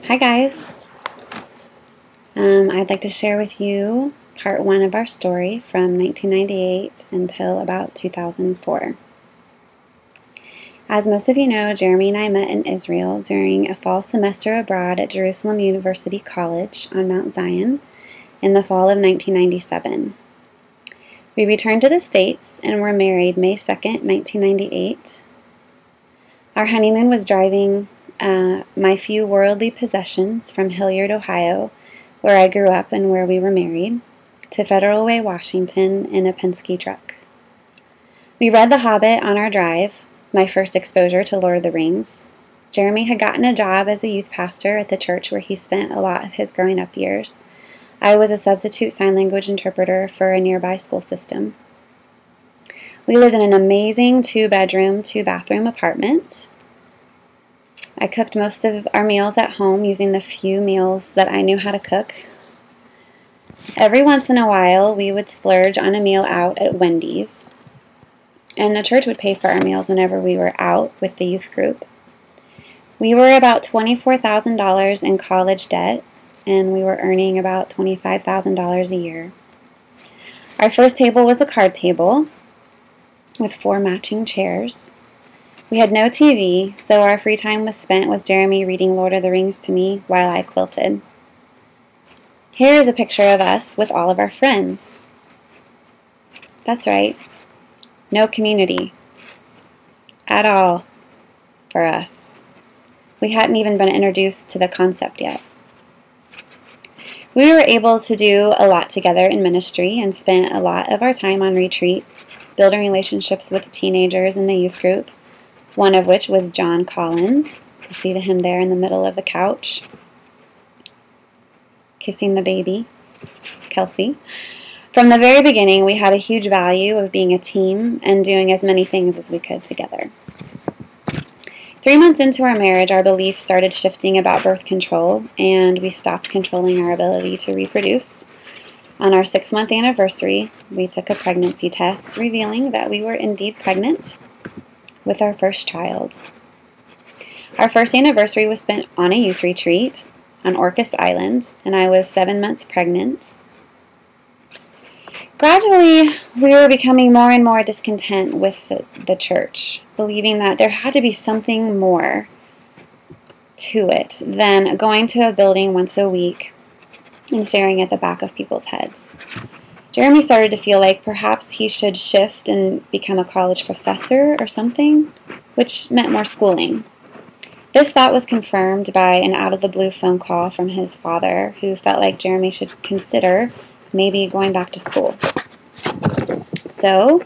Hi guys. I'd like to share with you part one of our story from 1998 until about 2004. As most of you know, Jeremy and I met in Israel during a fall semester abroad at Jerusalem University College on Mount Zion in the fall of 1997. We returned to the States and were married May 2nd, 1998. Our honeymoon was driving my few worldly possessions from Hilliard, Ohio, where I grew up and where we were married, to Federal Way, Washington in a Penske truck. We read The Hobbit on our drive, my first exposure to Lord of the Rings. Jeremy had gotten a job as a youth pastor at the church where he spent a lot of his growing up years. I was a substitute sign language interpreter for a nearby school system. We lived in an amazing 2-bedroom, 2-bathroom apartment. I cooked most of our meals at home using the few meals that I knew how to cook. Every once in a while, we would splurge on a meal out at Wendy's, and the church would pay for our meals whenever we were out with the youth group. We were about $24,000 in college debt, and we were earning about $25,000 a year. Our first table was a card table with 4 matching chairs. We had no TV, so our free time was spent with Jeremy reading Lord of the Rings to me while I quilted. Here is a picture of us with all of our friends. That's right, no community at all for us. We hadn't even been introduced to the concept yet. We were able to do a lot together in ministry and spent a lot of our time on retreats, building relationships with teenagers in the youth group, one of which was John Collins. You see him there in the middle of the couch, kissing the baby, Kelsey. From the very beginning, we had a huge value of being a team and doing as many things as we could together. 3 months into our marriage, our beliefs started shifting about birth control, and we stopped controlling our ability to reproduce. On our 6-month anniversary, we took a pregnancy test, revealing that we were indeed pregnant with our first child. Our first anniversary was spent on a youth retreat on Orcas Island, and I was 7 months pregnant. Gradually, we were becoming more and more discontent with the church, believing that there had to be something more to it than going to a building once a week and staring at the back of people's heads. Jeremy started to feel like perhaps he should shift and become a college professor or something, which meant more schooling. This thought was confirmed by an out-of-the-blue phone call from his father, who felt like Jeremy should consider maybe going back to school. So,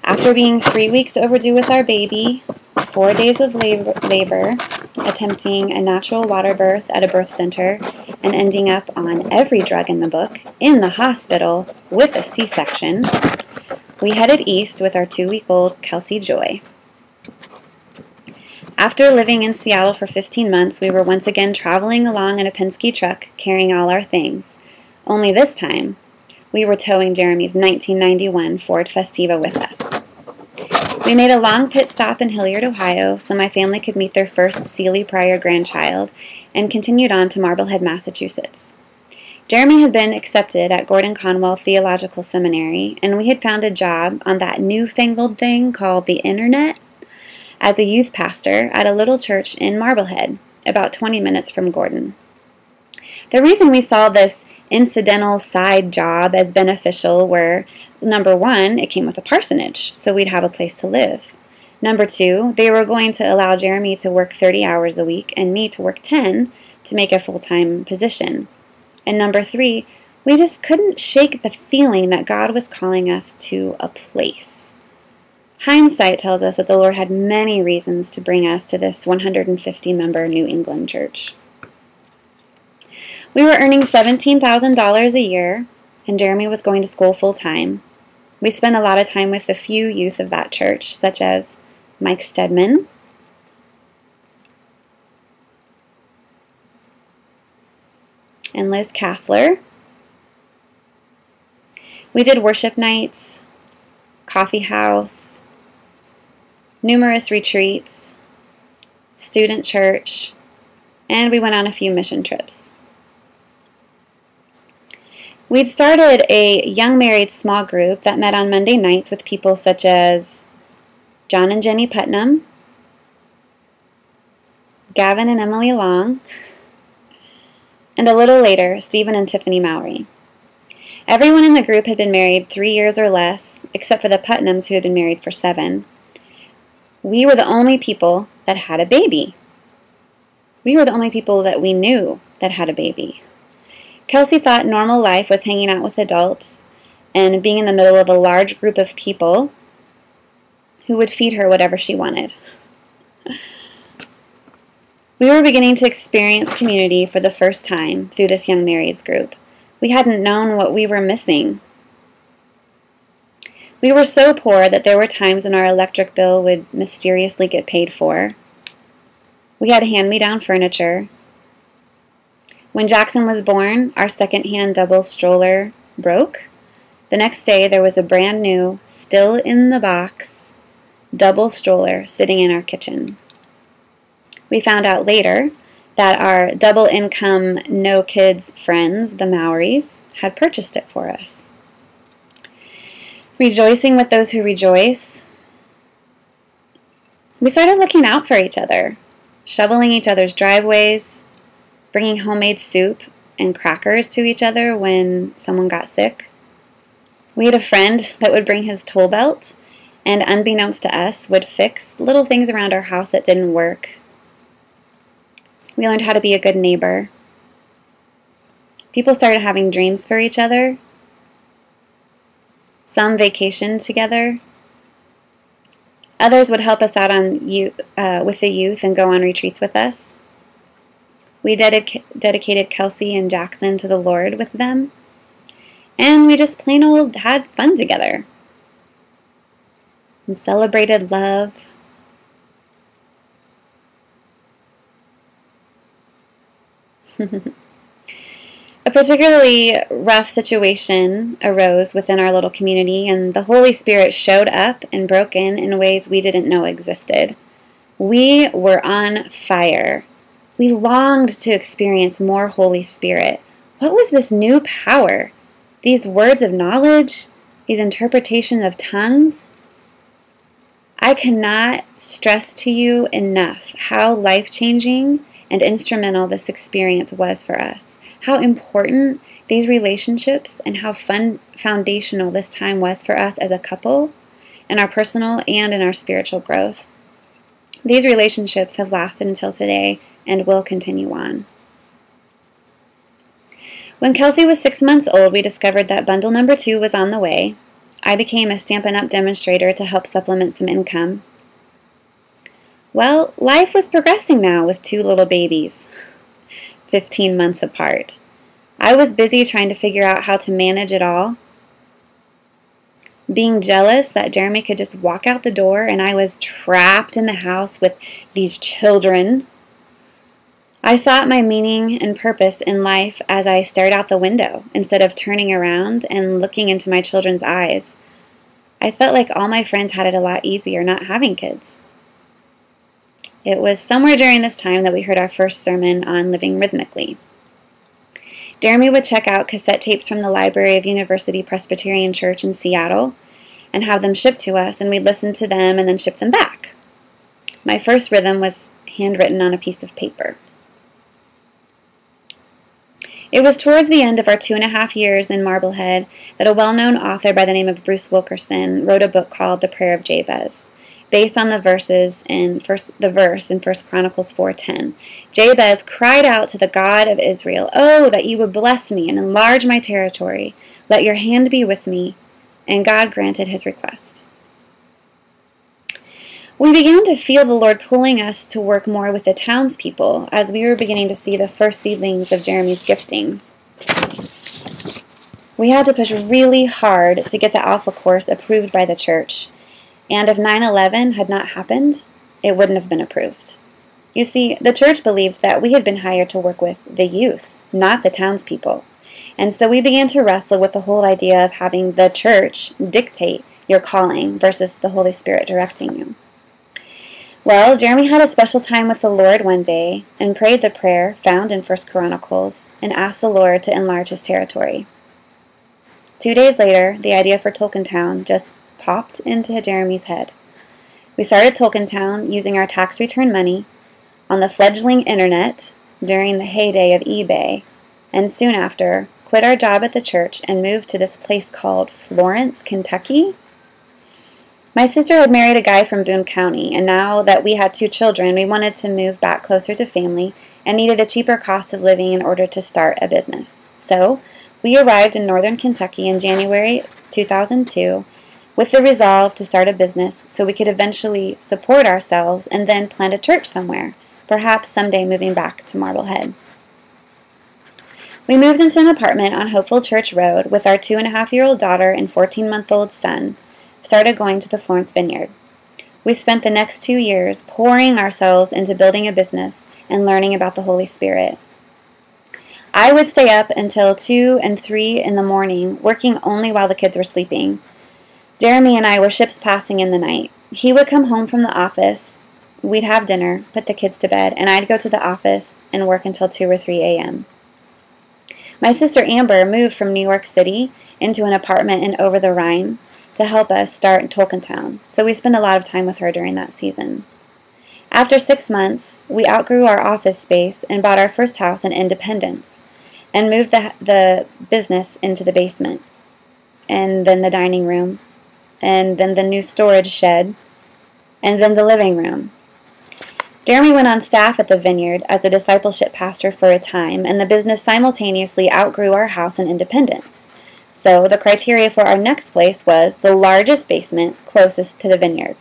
after being 3 weeks overdue with our baby, 4 days of labor, attempting a natural water birth at a birth center, and ending up on every drug in the book, in the hospital, with a C-section, we headed east with our 2-week-old Kelsey Joy. After living in Seattle for 15 months, we were once again traveling along in a Penske truck, carrying all our things. Only this time, we were towing Jeremy's 1991 Ford Festiva with us. We made a long pit stop in Hilliard, Ohio, so my family could meet their first Seeley Pryor grandchild, and continued on to Marblehead, Massachusetts. Jeremy had been accepted at Gordon Conwell Theological Seminary, and we had found a job on that newfangled thing called the Internet as a youth pastor at a little church in Marblehead, about 20 minutes from Gordon. The reason we saw this incidental side job as beneficial were, number 1, it came with a parsonage, so we'd have a place to live. Number 2, they were going to allow Jeremy to work 30 hours a week and me to work 10 to make a full-time position. And number 3, we just couldn't shake the feeling that God was calling us to a place. Hindsight tells us that the Lord had many reasons to bring us to this 150-member New England church. We were earning $17,000 a year, and Jeremy was going to school full-time. We spent a lot of time with the few youth of that church, such as Mike Stedman, and Liz Kassler. We did worship nights, coffee house, numerous retreats, student church, and we went on a few mission trips. We'd started a young married small group that met on Monday nights with people such as John and Jenny Putnam, Gavin and Emily Long, and a little later, Stephen and Tiffany Mowry. Everyone in the group had been married 3 years or less, except for the Putnams, who had been married for 7. We were the only people that had a baby. We were the only people that we knew that had a baby. Kelsey thought normal life was hanging out with adults and being in the middle of a large group of people who would feed her whatever she wanted. We were beginning to experience community for the first time through this young marrieds group. We hadn't known what we were missing. We were so poor that there were times when our electric bill would mysteriously get paid for. We had hand-me-down furniture. When Jackson was born, our second-hand double stroller broke. The next day, there was a brand new, still in the box, double stroller sitting in our kitchen. We found out later that our double-income, no-kids friends, the Mowrys, had purchased it for us. Rejoicing with those who rejoice, we started looking out for each other, shoveling each other's driveways, bringing homemade soup and crackers to each other when someone got sick. We had a friend that would bring his tool belt and, unbeknownst to us, would fix little things around our house that didn't work. We learned how to be a good neighbor. People started having dreams for each other. Some vacationed together. Others would help us out with the youth and go on retreats with us. We dedicated Kelsey and Jackson to the Lord with them. And we just plain old had fun together. And celebrated love. A particularly rough situation arose within our little community, and the Holy Spirit showed up and broke in ways we didn't know existed. We were on fire. We longed to experience more Holy Spirit. What was this new power? These words of knowledge? These interpretations of tongues? I cannot stress to you enough how life-changing and instrumental this experience was for us. How important these relationships and how foundational this time was for us as a couple in our personal and in our spiritual growth. These relationships have lasted until today and will continue on. When Kelsey was 6 months old, we discovered that bundle number 2 was on the way. I became a Stampin' Up! Demonstrator to help supplement some income. Well, life was progressing now with 2 little babies, 15 months apart. I was busy trying to figure out how to manage it all. Being jealous that Jeremy could just walk out the door and I was trapped in the house with these children. I sought my meaning and purpose in life as I stared out the window instead of turning around and looking into my children's eyes. I felt like all my friends had it a lot easier not having kids. It was somewhere during this time that we heard our first sermon on living rhythmically. Jeremy would check out cassette tapes from the library of University Presbyterian Church in Seattle and have them shipped to us, and we'd listen to them and then ship them back. My first rhythm was handwritten on a piece of paper. It was towards the end of our 2.5 years in Marblehead that a well-known author by the name of Bruce Wilkerson wrote a book called The Prayer of Jabez, based on the verse in 1 Chronicles 4:10. Jabez cried out to the God of Israel, "Oh, that you would bless me and enlarge my territory. Let your hand be with me." And God granted his request. We began to feel the Lord pulling us to work more with the townspeople as we were beginning to see the first seedlings of Jeremy's gifting. We had to push really hard to get the Alpha course approved by the church. And if 9/11 had not happened, it wouldn't have been approved. You see, the church believed that we had been hired to work with the youth, not the townspeople. And so we began to wrestle with the whole idea of having the church dictate your calling versus the Holy Spirit directing you. Well, Jeremy had a special time with the Lord one day and prayed the prayer found in 1 Chronicles and asked the Lord to enlarge his territory. 2 days later, the idea for Tolkientown just popped into Jeremy's head. We started Tolkientown using our tax return money on the fledgling internet during the heyday of eBay, and soon after, quit our job at the church and moved to this place called Florence, Kentucky. My sister had married a guy from Boone County, and now that we had 2 children, we wanted to move back closer to family and needed a cheaper cost of living in order to start a business. So, we arrived in northern Kentucky in January 2002 with the resolve to start a business so we could eventually support ourselves and then plant a church somewhere, perhaps someday moving back to Marblehead. We moved into an apartment on Hopeful Church Road with our 2.5-year-old daughter and 14-month-old son, started going to the Florence Vineyard. We spent the next 2 years pouring ourselves into building a business and learning about the Holy Spirit. I would stay up until 2 and 3 in the morning, working only while the kids were sleeping. Jeremy and I were ships passing in the night. He would come home from the office, we'd have dinner, put the kids to bed, and I'd go to the office and work until 2 or 3 a.m. My sister Amber moved from New York City into an apartment in Over the Rhine to help us start in Tolkientown, so we spent a lot of time with her during that season. After 6 months, we outgrew our office space and bought our first house in Independence and moved the business into the basement, and then the dining room, and then the new storage shed, and then the living room. Jeremy went on staff at the vineyard as a discipleship pastor for a time, and the business simultaneously outgrew our house in Independence. So the criteria for our next place was the largest basement closest to the vineyard.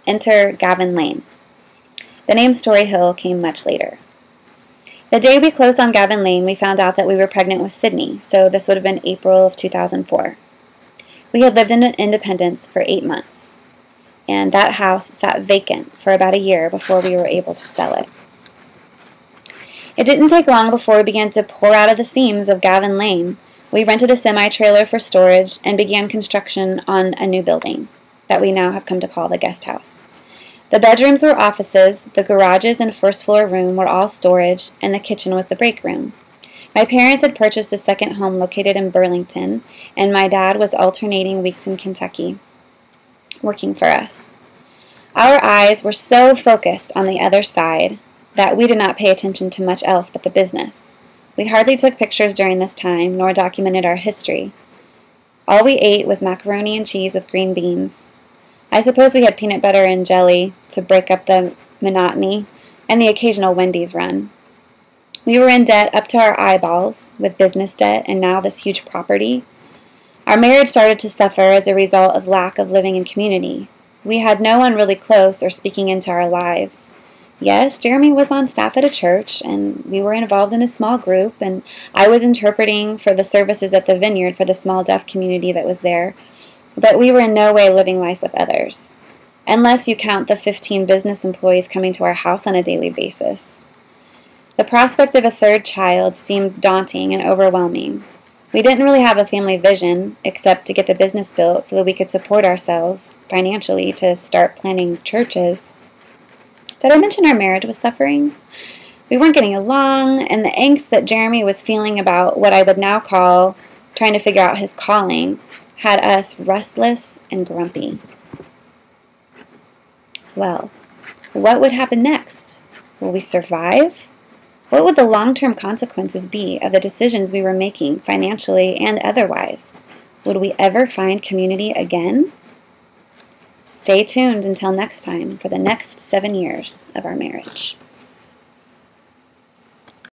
Enter Gavin Lane. The name Story Hill came much later. The day we closed on Gavin Lane, we found out that we were pregnant with Sydney, so this would have been April of 2004. We had lived in Independence for 8 months, and that house sat vacant for about a year before we were able to sell it. It didn't take long before we began to pour out of the seams of Gavin Lane. We rented a semi-trailer for storage and began construction on a new building that we now have come to call the guest house. The bedrooms were offices, the garages and first floor room were all storage, and the kitchen was the break room. My parents had purchased a second home located in Burlington, and my dad was alternating weeks in Kentucky, working for us. Our eyes were so focused on the other side that we did not pay attention to much else but the business. We hardly took pictures during this time, nor documented our history. All we ate was macaroni and cheese with green beans. I suppose we had peanut butter and jelly to break up the monotony, and the occasional Wendy's run. We were in debt up to our eyeballs, with business debt and now this huge property. Our marriage started to suffer as a result of lack of living in community. We had no one really close or speaking into our lives. Yes, Jeremy was on staff at a church, and we were involved in a small group, and I was interpreting for the services at the vineyard for the small deaf community that was there, but we were in no way living life with others, unless you count the 15 business employees coming to our house on a daily basis. The prospect of a third child seemed daunting and overwhelming. We didn't really have a family vision, except to get the business built so that we could support ourselves financially to start planning churches. Did I mention our marriage was suffering? We weren't getting along, and the angst that Jeremy was feeling about what I would now call trying to figure out his calling had us restless and grumpy. Well, what would happen next? Will we survive? What would the long-term consequences be of the decisions we were making financially and otherwise? Would we ever find community again? Stay tuned until next time for the next 7 years of our marriage.